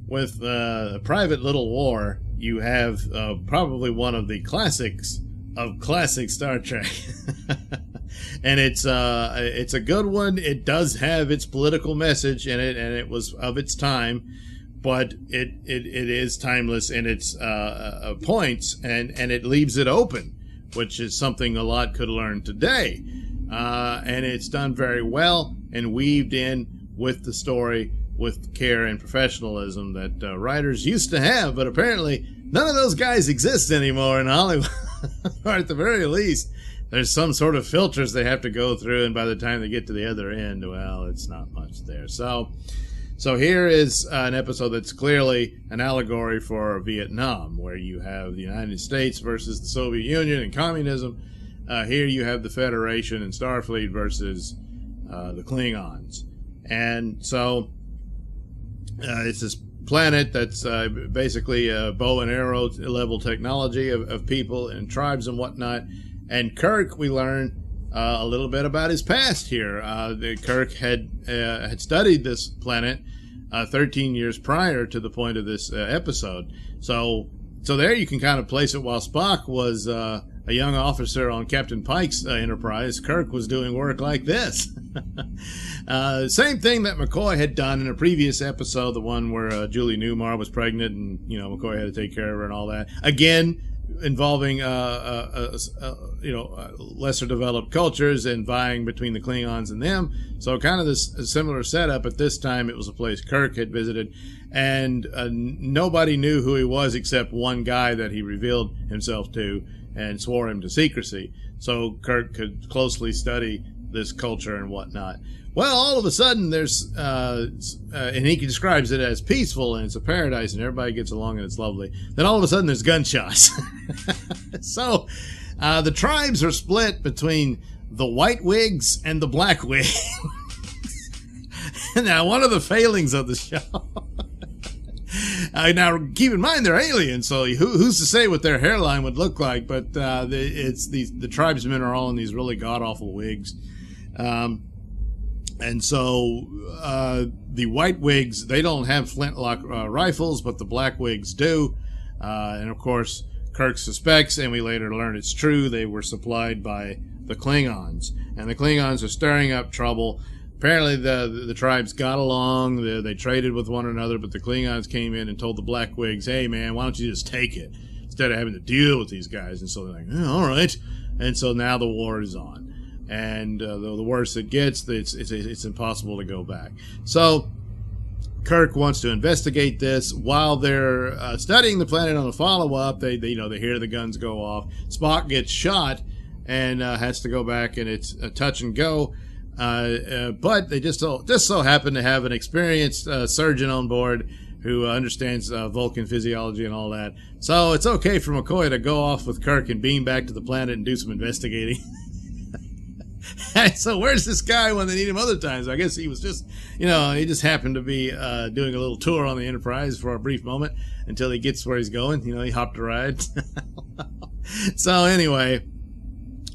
with a private little war, you have probably one of the classics of classic Star Trek. And it's a good one. It does have its political message in it, and it was of its time, but it is timeless in its points, and it leaves it open, which is something a lot could learn today. And it's done very well and weaved in with the story with care and professionalism that writers used to have, but apparently none of those guys exist anymore in Hollywood. Or at the very least, there's some sort of filters they have to go through, and by the time they get to the other end, well, it's not much there. So here is an episode that's clearly an allegory for Vietnam, where you have the United States versus the Soviet Union and communism. Here you have the Federation and Starfleet versus the Klingons. And so it's this planet that's basically a bow and arrow level technology of people and tribes and whatnot. And Kirk, we learn a little bit about his past here. Kirk had studied this planet 13 years prior to the point of this episode. So there you can kind of place it. While Spock was a young officer on Captain Pike's Enterprise, Kirk was doing work like this. Same thing that McCoy had done in a previous episode, the one where Julie Newmar was pregnant and, McCoy had to take care of her and all that. Again, involving lesser developed cultures and vying between the Klingons and them. So kind of this similar setup, but this time it was a place Kirk had visited, and nobody knew who he was except one guy that he revealed himself to and swore him to secrecy. So Kirk could closely study this culture and whatnot. Well, all of a sudden there's, and he describes it as peaceful and it's a paradise and everybody gets along and it's lovely. Then all of a sudden there's gunshots. So the tribes are split between the white wigs and the black wigs. Now, one of the failings of the show. Now, keep in mind they're aliens, so who's to say what their hairline would look like? But the tribesmen are all in these really god awful wigs. And so the white wigs, they don't have flintlock rifles, but the black wigs do. And of course, Kirk suspects, and we later learn it's true, they were supplied by the Klingons. And the Klingons are stirring up trouble. Apparently the tribes got along, they traded with one another, but the Klingons came in and told the black wigs, hey man, why don't you just take it, instead of having to deal with these guys. And so they're like, all right. And so now the war is on. And the worse it gets, it's impossible to go back. So Kirk wants to investigate this. While they're studying the planet on a follow-up, they hear the guns go off. Spock gets shot and has to go back, and it's a touch and go. But they just so happen to have an experienced surgeon on board who understands Vulcan physiology and all that. So it's okay for McCoy to go off with Kirk and beam back to the planet and do some investigating. So where's this guy when they need him other times? I guess he was just, he just happened to be doing a little tour on the Enterprise for a brief moment until he gets where he's going. He hopped a ride. So anyway,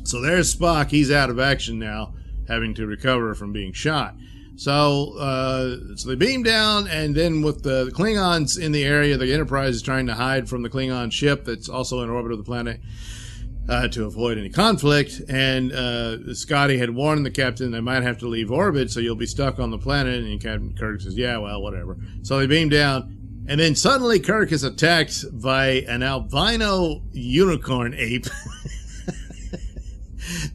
so there's Spock. He's out of action now, having to recover from being shot. So they beam down, and then with the Klingons in the area, the Enterprise is trying to hide from the Klingon ship that's also in orbit of the planet. To avoid any conflict, and Scotty had warned the captain they might have to leave orbit, so you'll be stuck on the planet, and Captain Kirk says, yeah, well, whatever. So they beam down, and then suddenly Kirk is attacked by an albino unicorn ape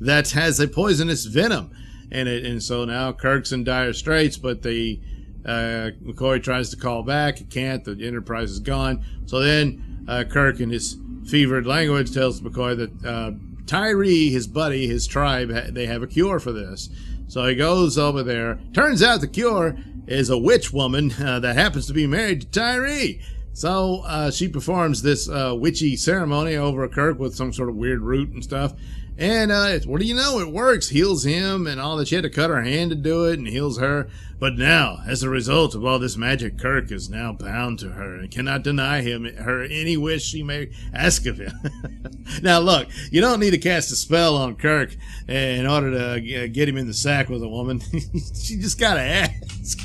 that has a poisonous venom in it, and so now Kirk's in dire straits, but McCoy tries to call back, he can't, the Enterprise is gone. So then Kirk in his fevered language tells McCoy that Tyree, his buddy, his tribe, they have a cure for this. So he goes over there. Turns out the cure is a witch woman that happens to be married to Tyree. So she performs this witchy ceremony over Kirk with some sort of weird root and stuff. And what do you know? It works. Heals him and all that. She had to cut her hand to do it and heals her. But now, as a result of all this magic, Kirk is now bound to her and cannot deny her any wish she may ask of him. Now, look, you don't need to cast a spell on Kirk in order to get him in the sack with a woman. She just got to ask.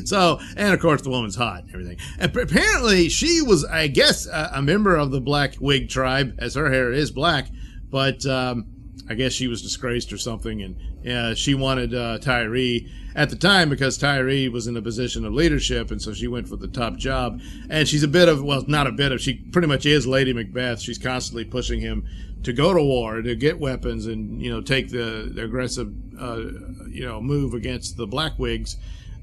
So, and of course the woman's hot and everything. And apparently she was, I guess, a member of the Black Wig tribe, as her hair is black, but I guess she was disgraced or something, and she wanted Tyree at the time because Tyree was in a position of leadership, and so she went for the top job. And she's a bit of, well, not a bit of, she pretty much is Lady Macbeth. She's constantly pushing him to go to war, to get weapons, and, you know, take the aggressive, move against the Black Wigs.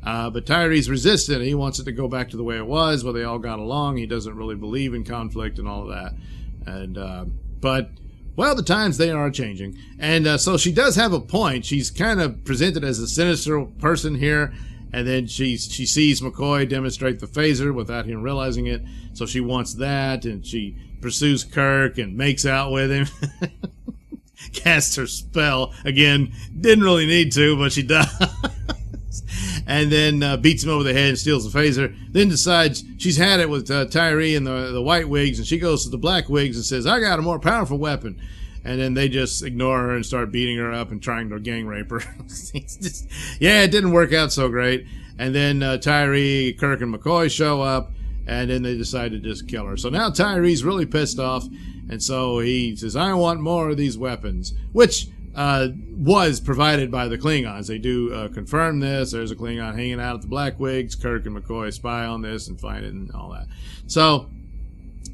But Tyree's resistant. He wants it to go back to the way it was, where they all got along. He doesn't really believe in conflict and all of that. And but, well, the times, they are changing. And so she does have a point. She's kind of presented as a sinister person here. And then she sees McCoy demonstrate the phaser without him realizing it. So she wants that, and she pursues Kirk and makes out with him. Casts her spell. Again, didn't really need to, but she does. And then beats him over the head and steals the phaser. Then decides she's had it with Tyree and the White Wigs, and she goes to the Black Wigs and says, I got a more powerful weapon. And then they just ignore her and start beating her up and trying to gang rape her. It didn't work out so great. And then Tyree, Kirk, and McCoy show up, and then they decide to just kill her. So now Tyree's really pissed off, and so he says, I want more of these weapons, which was provided by the Klingons. They do confirm this. There's a Klingon hanging out at the Black Wigs. Kirk and McCoy spy on this and find it and all that. So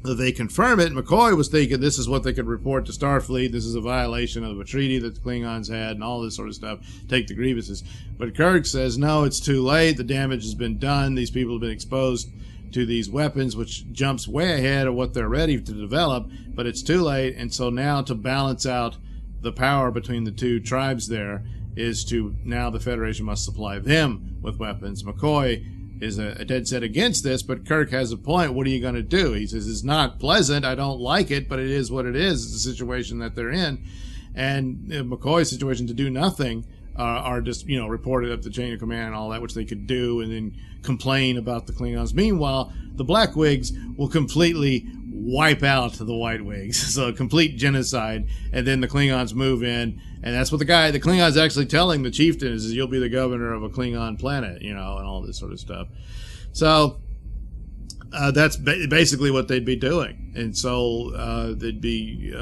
they confirm it. McCoy was thinking this is what they could report to Starfleet. This is a violation of a treaty that the Klingons had and all this sort of stuff. Take the grievances. But Kirk says, no, it's too late. The damage has been done. These people have been exposed to these weapons, which jumps way ahead of what they're ready to develop, but it's too late. And so now, to balance out the power between the two tribes there, is to, now the Federation must supply them with weapons. McCoy is a dead set against this, but Kirk has a point. What are you going to do? He says, it's not pleasant. I don't like it, but it is what it is. It's the situation that they're in. And McCoy's situation to do nothing, are just, reported up the chain of command and all that, which they could do, and then complain about the Klingons. Meanwhile, the Black Wigs will completely wipe out the White Wigs. So complete genocide. And then the Klingons move in, and that's what the Klingon's actually telling the chieftain is you'll be the governor of a Klingon planet, and all this sort of stuff. So that's basically what they'd be doing. And so they'd be,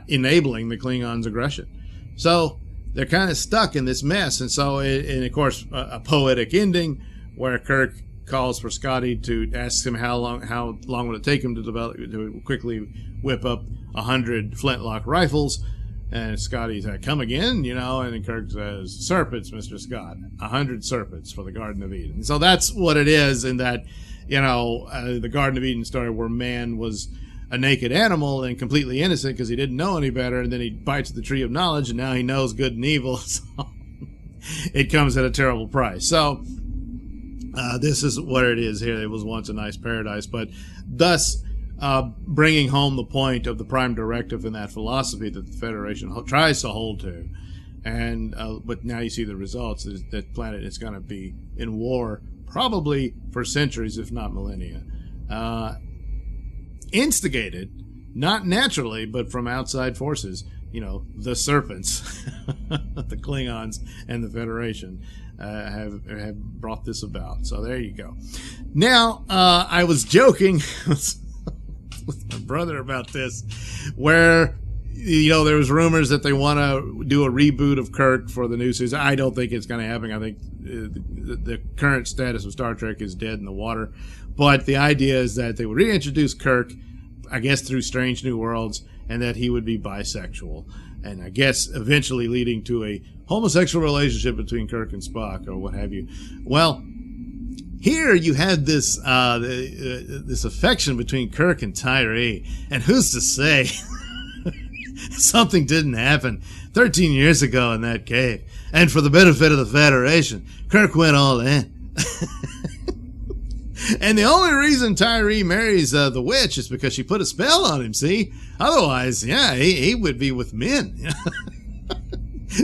enabling the Klingons' aggression. So they're kind of stuck in this mess. And so, and of course, a poetic ending where Kirk calls for Scotty to ask him how long would it take him to quickly whip up 100 flintlock rifles. And Scotty's like, come again, and then Kirk says, serpents, Mr. Scott, 100 serpents for the Garden of Eden. So that's what it is in that, the Garden of Eden story where man was a naked animal and completely innocent because he didn't know any better, and then he bites the tree of knowledge, and now he knows good and evil. So it comes at a terrible price. So this is what it is here. It was once a nice paradise, but thus bringing home the point of the prime directive and that philosophy that the Federation tries to hold to. And but now you see the results. That planet is going to be in war probably for centuries, if not millennia. Instigated, not naturally, but from outside forces, the serpents, the Klingons and the Federation have brought this about. So there you go. Now, I was joking with my brother about this, where, there was rumors that they want to do a reboot of Kirk for the new season. I don't think it's going to happen. I think the current status of Star Trek is dead in the water. But the idea is that they would reintroduce Kirk, I guess through Strange New Worlds, and that he would be bisexual. And I guess eventually leading to a homosexual relationship between Kirk and Spock, or what have you. Well, here you had this this affection between Kirk and Tyree, and who's to say something didn't happen 13 years ago in that cave. And for the benefit of the Federation, Kirk went all in. And the only reason Tyree marries the witch is because she put a spell on him, see? Otherwise, he would be with men.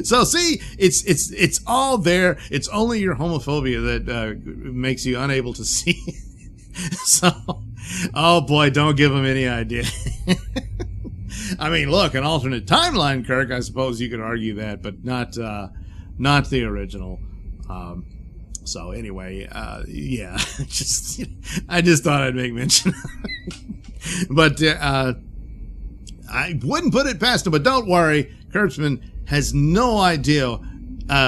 So see, it's all there. It's only your homophobia that makes you unable to see. So, oh boy, don't give him any idea. I mean, look, an alternate timeline, Kirk, I suppose you could argue that, but not the original So anyway, yeah, I just thought I'd make mention. But I wouldn't put it past him. But don't worry, Kurtzman has no idea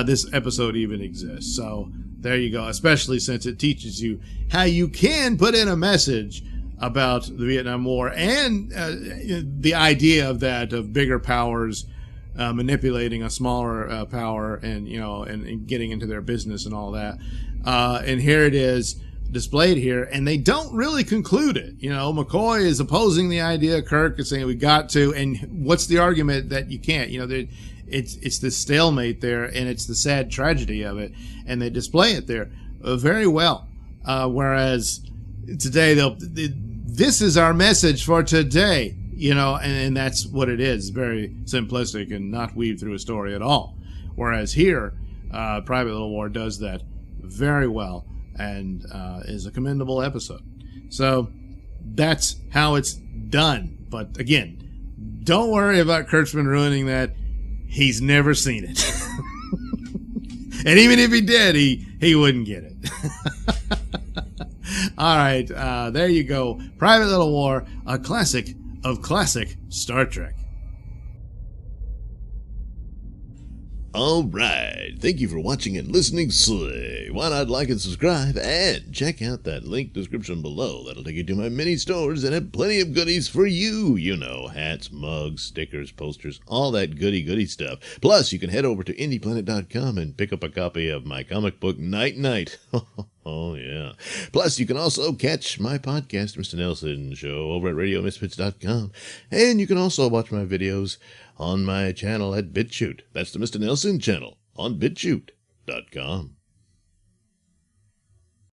this episode even exists. So there you go. Especially since it teaches you how you can put in a message about the Vietnam War and the idea of that, of bigger powers manipulating a smaller power, and and getting into their business and all that. And here it is displayed here, and they don't really conclude it. McCoy is opposing the idea. Kirk is saying we got to, and what's the argument that you can't? It's this stalemate there, and it's the sad tragedy of it, and they display it there very well. Whereas today this is our message for today. And that's what it is. Very simplistic and not weaved through a story at all. Whereas here, Private Little War does that very well and is a commendable episode. So that's how it's done. But again, don't worry about Kurtzman ruining that. He's never seen it. And even if he did, he wouldn't get it. All right, there you go. Private Little War, a classic of classic Star Trek. Alright, thank you for watching and listening. Why not like and subscribe, and check out that link description below. That'll take you to my mini stores and have plenty of goodies for you. Hats, mugs, stickers, posters, all that goody stuff. Plus, you can head over to indieplanet.com and pick up a copy of my comic book Night Night. Oh, yeah. Plus, you can also catch my podcast, Mr Nailsin Show, over at RadioMisfits.com. And you can also watch my videos on my channel at BitChute. That's the Mr Nailsin channel on BitChute.com.